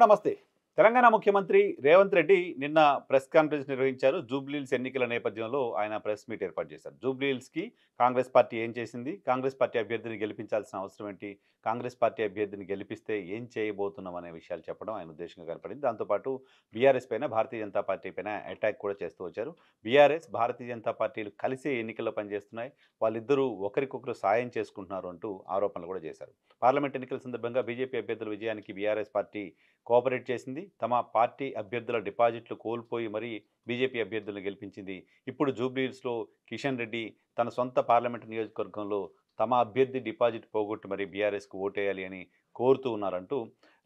నమస్తే. తెలంగాణ ముఖ్యమంత్రి రేవంత్ రెడ్డి నిన్న ప్రెస్ కాన్ఫరెన్స్ నిర్వహించారు. జూబ్లీహిల్స్ ఎన్నికల నేపథ్యంలో ఆయన ప్రెస్ మీట్ ఏర్పాటు చేశారు. జూబ్లీహిల్స్‌కి కాంగ్రెస్ పార్టీ ఏం చేసింది? కాంగ్రెస్ పార్టీ అభ్యర్థిని గెలిపించాల్సిన అవసరం ఏంటి? కాంగ్రెస్ పార్టీ అభ్యర్థిని గెలిపిస్తే ఏం చేయబోతున్నాం అనే విషయాలు చెప్పడం ఆయన ఉద్దేశంగా కనపడింది. దాంతో పాటు బీఆర్ఎస్ పైన, భారతీయ జనతా పార్టీ పైన అటాక్ కూడా చేస్తూ వచ్చారు. బీఆర్ఎస్, భారతీయ జనతా పార్టీలు కలిసే ఎన్నికల్లో పనిచేస్తున్నాయి. వాళ్ళిద్దరూ ఒకరికొకరు సాయం చేసుకుంటున్నారు అంటూ ఆరోపణలు కూడా చేశారు. పార్లమెంట్ ఎన్నికల సందర్భంగా బీజేపీ అభ్యర్థుల విజయానికి బీఆర్ఎస్ పార్టీ కోఆపరేట్ చేసింది. తమ పార్టీ అభ్యర్థుల డిపాజిట్లు కోల్పోయి మరీ బీజేపీ అభ్యర్థులను గెలిపించింది. ఇప్పుడు జూబ్లీహిల్స్‌లో కిషన్ రెడ్డి తన సొంత పార్లమెంటు నియోజకవర్గంలో తమ అభ్యర్థి డిపాజిట్ పోగొట్టి మరి బీఆర్ఎస్‌కు ఓటేయాలి అని కోరుతూ ఉన్నారంటూ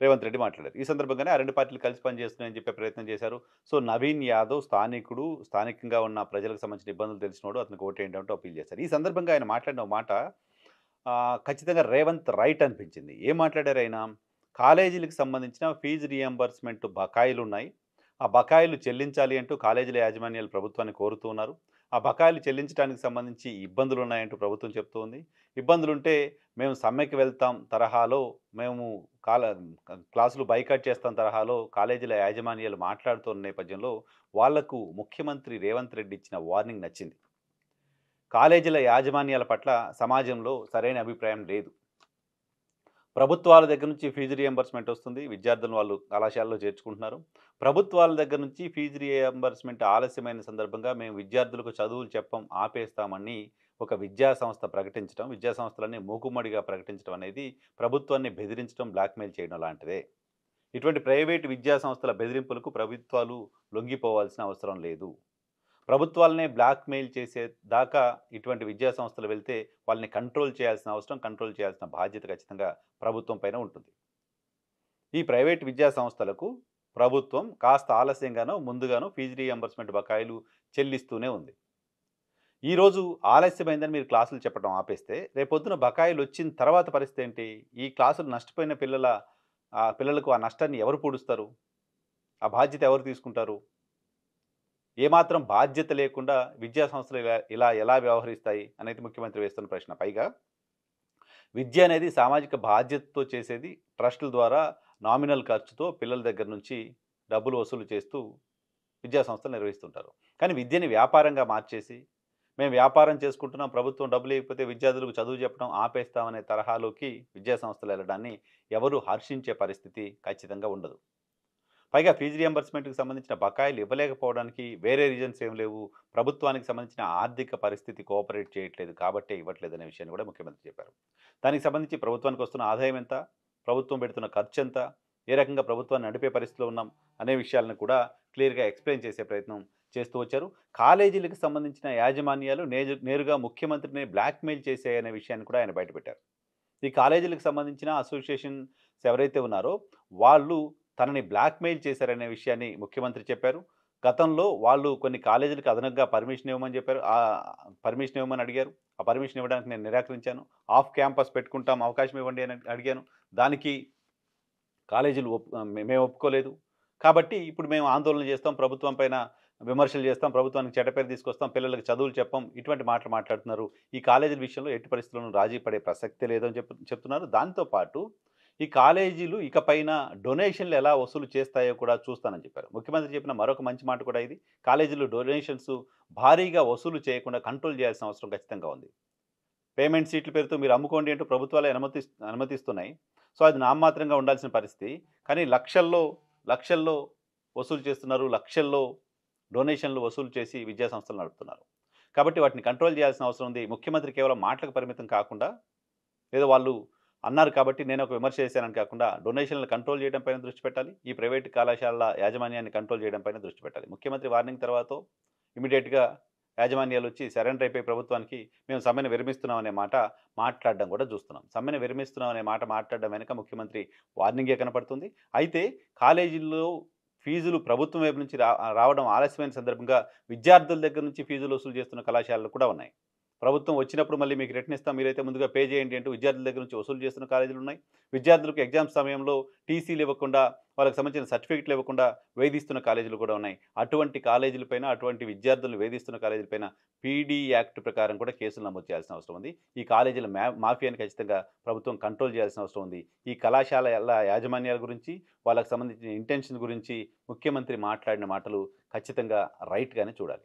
రేవంత్ రెడ్డి మాట్లాడారు. ఈ సందర్భంగానే ఆ 2 పార్టీలు కలిసి పనిచేస్తున్నాయని చెప్పే ప్రయత్నం చేశారు. సో, నవీన్ యాదవ్ స్థానికుడు, స్థానికంగా ఉన్న ప్రజలకు సంబంధించిన ఇబ్బందులు తెలిసినోడు, అతనికి ఓటేయండి అంటూ అప్పీల్ చేశారు. ఈ సందర్భంగా ఆయన మాట్లాడిన ఒక మాట ఖచ్చితంగా రేవంత్ రైట్ అనిపించింది. ఏం మాట్లాడారు ఆయన? కాలేజీలకు సంబంధించిన ఫీజు రియంబర్స్‌మెంట్ బకాయిలున్నాయి. ఆ బకాయిలు చెల్లించాలి అంటూ కాలేజీల యాజమాన్యాలు ప్రభుత్వాన్ని కోరుతూ ఉన్నారు. ఆ బకాయిలు చెల్లించడానికి సంబంధించి ఇబ్బందులున్నాయంటూ ప్రభుత్వం చెప్తూ ఉంది. ఇబ్బందులుంటే మేము సమ్మెకి వెళ్తాం తరహాలో, మేము కాల క్లాసులు బైకాట్ చేస్తాం తరహాలో కాలేజీల యాజమాన్యాలు మాట్లాడుతున్న నేపథ్యంలో వాళ్లకు ముఖ్యమంత్రి రేవంత్ రెడ్డి ఇచ్చిన వార్నింగ్ నచ్చింది. కాలేజీల యాజమాన్యాల పట్ల సమాజంలో సరైన అభిప్రాయం లేదు. ప్రభుత్వాల దగ్గర నుంచి ఫీజు రియంబర్స్‌మెంట్ వస్తుంది. విద్యార్థులను వాళ్ళు కళాశాలలో చేర్చుకుంటున్నారు. ప్రభుత్వాల దగ్గర నుంచి ఫీజు రియంబర్స్‌మెంట్ ఆలస్యమైన సందర్భంగా మేము విద్యార్థులకు చదువులు చెప్పం, ఆపేస్తామని ఒక విద్యా సంస్థ ప్రకటించడం, విద్యా సంస్థలన్నీ మూకుమ్మడిగా ప్రకటించడం అనేది ప్రభుత్వాన్ని బెదిరించడం, బ్లాక్‌మెయిల్ చేయడం లాంటిదే. ఇటువంటి ప్రైవేటు విద్యా సంస్థల బెదిరింపులకు ప్రభుత్వాలు లొంగిపోవాల్సిన అవసరం లేదు. ప్రభుత్వాలనే బ్లాక్‌మెయిల్ చేసే దాకా ఇటువంటి విద్యా సంస్థలు వెళ్తే వాళ్ళని కంట్రోల్ చేయాల్సిన అవసరం, కంట్రోల్ చేయాల్సిన బాధ్యత ఖచ్చితంగా ప్రభుత్వం పైన ఉంటుంది. ఈ ప్రైవేట్ విద్యా సంస్థలకు ప్రభుత్వం కాస్త ఆలస్యంగానో, ముందుగానో ఫీజు రీయింబర్స్‌మెంట్ బకాయిలు చెల్లిస్తూనే ఉంది. ఈరోజు ఆలస్యమైందని మీరు క్లాసులు చెప్పడం ఆపేస్తే, రేపొద్దున బకాయిలు వచ్చిన తర్వాత పరిస్థితి ఏంటి? ఈ క్లాసులు నష్టపోయిన పిల్లలకు ఆ నష్టాన్ని ఎవరు పూడుస్తారు? ఆ బాధ్యత ఎవరు తీసుకుంటారు? ఏమాత్రం బాధ్యత లేకుండా విద్యా సంస్థలు ఇలా ఇలా ఎలా వ్యవహరిస్తాయి అనేది ముఖ్యమంత్రి వేస్తున్న ప్రశ్న. పైగా విద్య అనేది సామాజిక బాధ్యతతో చేసేది. ట్రస్టుల ద్వారా నామినల్ ఖర్చుతో పిల్లల దగ్గర నుంచి డబ్బులు వసూలు చేస్తూ విద్యా సంస్థలు నిర్వహిస్తుంటారు. కానీ విద్యని వ్యాపారంగా మార్చేసి, మేము వ్యాపారం చేసుకుంటున్నాం, ప్రభుత్వం డబ్బులు ఇవ్వకపోతే విద్యార్థులకు చదువు చెప్పడం ఆపేస్తామనే తరహాలోకి విద్యా సంస్థలు వెళ్ళడాన్ని ఎవరు హర్షించే పరిస్థితి ఖచ్చితంగా ఉండదు. పైగా ఫీజు రియంబర్స్‌మెంట్‌కి సంబంధించిన బకాయిలు ఇవ్వలేకపోవడానికి వేరే రీజన్స్ ఏమి లేవు. ప్రభుత్వానికి సంబంధించిన ఆర్థిక పరిస్థితి కోఆపరేట్ చేయట్లేదు కాబట్టే ఇవ్వట్లేదనే విషయాన్ని కూడా ముఖ్యమంత్రి చెప్పారు. దానికి సంబంధించి ప్రభుత్వానికి వస్తున్న ఆదాయం ఎంత? ప్రభుత్వం పెడుతున్న ఖర్చెంత? ఏ రకంగా ప్రభుత్వాన్ని నడిపే పరిస్థితిలో ఉన్నాం? అనే విషయాలను కూడా క్లియర్‌గా ఎక్స్‌ప్లెయిన్ చేసే ప్రయత్నం చేస్తూ వచ్చారు. కాలేజీలకు సంబంధించిన యాజమాన్యాలు నేరుగా ముఖ్యమంత్రిని బ్లాక్‌మెయిల్ చేశాయనే విషయాన్ని కూడా ఆయన బయటపెట్టారు. ఈ కాలేజీలకు సంబంధించిన అసోసియేషన్స్ ఎవరైతే ఉన్నారో వాళ్ళు తనని బ్లాక్‌మెయిల్ చేశారనే విషయాన్ని ముఖ్యమంత్రి చెప్పారు. గతంలో వాళ్ళు కొన్ని కాలేజీలకు అదనంగా పర్మిషన్ ఇవ్వమని చెప్పారు. పర్మిషన్ ఇవ్వమని అడిగారు. ఆ పర్మిషన్ ఇవ్వడానికి నేను నిరాకరించాను. ఆఫ్ క్యాంపస్ పెట్టుకుంటాం, అవకాశం ఇవ్వండి అని అడిగాను. దానికి కాలేజీలు మేము ఒప్పుకోలేదు. కాబట్టి ఇప్పుడు మేము ఆందోళన చేస్తాం, ప్రభుత్వం పైన విమర్శలు చేస్తాం, ప్రభుత్వానికి చెడ్డ పేరు తీసుకొస్తాం, పిల్లలకి చదువులు చెప్పం, ఇటువంటి మాటలు మాట్లాడుతున్నారు. ఈ కాలేజీల విషయంలో ఎట్టి పరిస్థితుల్లోనూ రాజీ పడే ప్రసక్తే లేదని చెప్తున్నారు. దాంతో పాటు ఈ కాలేజీలు ఇకపైన డొనేషన్లు ఎలా వసూలు చేస్తాయో కూడా చూస్తానని చెప్పారు. ముఖ్యమంత్రి చెప్పిన మరొక మంచి మాట కూడా ఇది. కాలేజీలు డొనేషన్స్ భారీగా వసూలు చేయకుండా కంట్రోల్ చేయాల్సిన అవసరం ఖచ్చితంగా ఉంది. పేమెంట్ సీట్ల పేరుతో మీరు అమ్ముకోండి అంటూ ప్రభుత్వాలే అనుమతిస్తున్నాయి. సో, అది నామమాత్రంగా ఉండాల్సిన పరిస్థితి. కానీ లక్షల్లో వసూలు చేస్తున్నారు. లక్షల్లో డొనేషన్లు వసూలు చేసి విద్యా సంస్థలు నడుపుతున్నారు. కాబట్టి వాటిని కంట్రోల్ చేయాల్సిన అవసరం ఉంది. ముఖ్యమంత్రి కేవలం మాటలకు పరిమితం కాకుండా, ఏదో వాళ్ళు అన్నారు కాబట్టి నేను ఒక విమర్శ చేశానని కాకుండా డొనేషన్‌లను కంట్రోల్ చేయడం పైన దృష్టి పెట్టాలి. ఈ ప్రైవేట్ కళాశాలల యాజమాన్యాన్ని కంట్రోల్ చేయడం పైన దృష్టి పెట్టాలి. ముఖ్యమంత్రి వార్నింగ్ తర్వాతో ఇమ్మీడియేట్‌గా యాజమాన్యాలొచ్చి సరెండర్ అయిపోయి ప్రభుత్వానికి మేము సమ్మెను విరమిస్తున్నాం అనే మాట మాట్లాడడం కూడా చూస్తున్నాం. సమ్మెను విరమిస్తున్నాం అనే మాట మాట్లాడడం వెనుక ముఖ్యమంత్రి వార్నింగే కనపడుతుంది. అయితే కాలేజీల్లో ఫీజులు ప్రభుత్వం వైపు నుంచి రావడం ఆలస్యమైన సందర్భంగా విద్యార్థుల దగ్గర నుంచి ఫీజులు వసూలు చేస్తున్న కళాశాలలు కూడా ఉన్నాయి. ప్రభుత్వం వచ్చినప్పుడు మళ్ళీ మీకు రిటర్న్ ఇస్తాం, మీరైతే ముందుగా పే చేయండి అంటూ విద్యార్థుల దగ్గర నుంచి వసూలు చేస్తున్న కాలేజీలున్నాయి. విద్యార్థులకు ఎగ్జామ్స్ సమయంలో టీసీలు ఇవ్వకుండా, వాళ్ళకి సంబంధించిన సర్టిఫికేట్లు ఇవ్వకుండా వేధిస్తున్న కాలేజీలు కూడా ఉన్నాయి. అటువంటి కాలేజీలపైన, అటువంటి విద్యార్థులను వేధిస్తున్న కాలేజీలపైన పీడీ యాక్ట్ ప్రకారం కూడా కేసులు నమోదు చేయాల్సిన అవసరం ఉంది. ఈ కాలేజీల మాఫియాని ఖచ్చితంగా ప్రభుత్వం కంట్రోల్ చేయాల్సిన అవసరం ఉంది. ఈ కళాశాలల యాజమాన్యాల గురించి, వాళ్ళకి సంబంధించిన ఇంటెన్షన్ గురించి ముఖ్యమంత్రి మాట్లాడిన మాటలు ఖచ్చితంగా రైట్‌గానే చూడాలి.